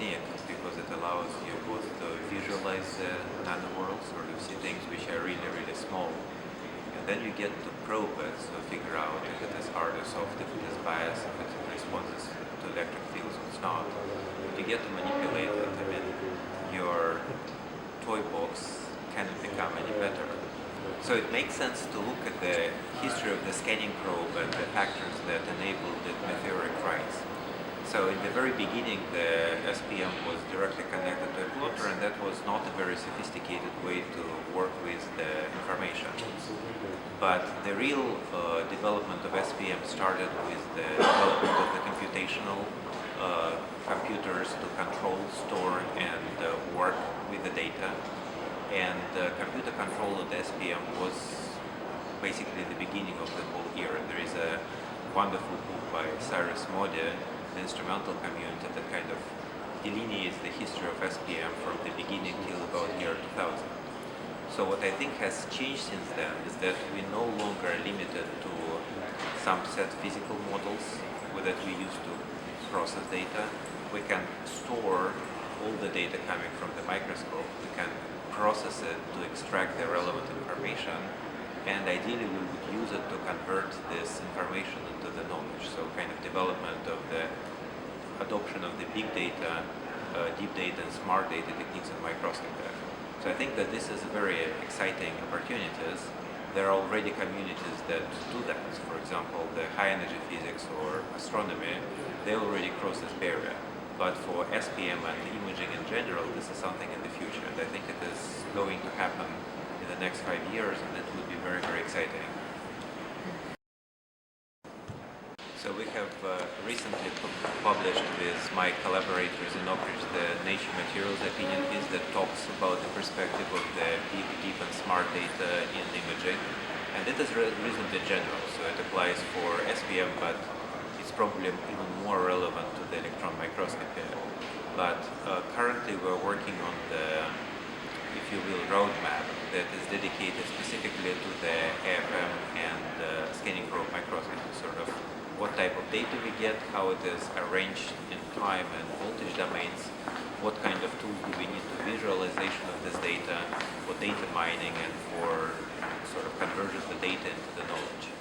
technique because it allows you both to visualize the nanoworlds, or to see things which are really, really small. And then you get to probe it, so figure out if it is hard or soft, if it is biased, if it responds to electric fields or it's not. You get to manipulate it. I mean, your toy box cannot become any better. So it makes sense to look at the history of the scanning probe and the factors that enabled the meteoric rise. So in the very beginning, the SPM was directly connected to a plotter, and that was not a very sophisticated way to work with the information. But the real development of SPM started with the development of the computational computers to control, store, and work with the data. And computer control of the SPM was basically the beginning of the whole era. There is a wonderful book by Cyrus Modi, the instrumental community, that kind of delineates the history of SPM from the beginning till about year 2000. So what I think has changed since then is that we no longer are limited to some set physical models that we use to process data. We can store all the data coming from the microscope. We can process it to extract the relevant information, and ideally we would use it to convert this information into the knowledge. So kind of development of the adoption of the big data, deep data and smart data techniques in microscopy. So I think that this is very exciting opportunities. There are already communities that do that. For example, the high energy physics or astronomy, they already cross this barrier. But for SPM and imaging in general, this is something in the future. And I think it is going to happen in the next 5 years, and it will be very, very exciting. So we have recently published with my collaborators in Oak Ridge the Nature Materials opinion piece that talks about the perspective of the big, deep and smart data in imaging. And it is reasonably general, so it applies for SPM, but it's probably even more relevant to the electron microscopy. But currently we're working on the, if you will, roadmap that is dedicated specifically to the AFM and scanning probe microscopy, sort of what type of data we get, how it is arranged in time and voltage domains, what kind of tools do we need for visualization of this data, for data mining, and for sort of conversion of the data into the knowledge.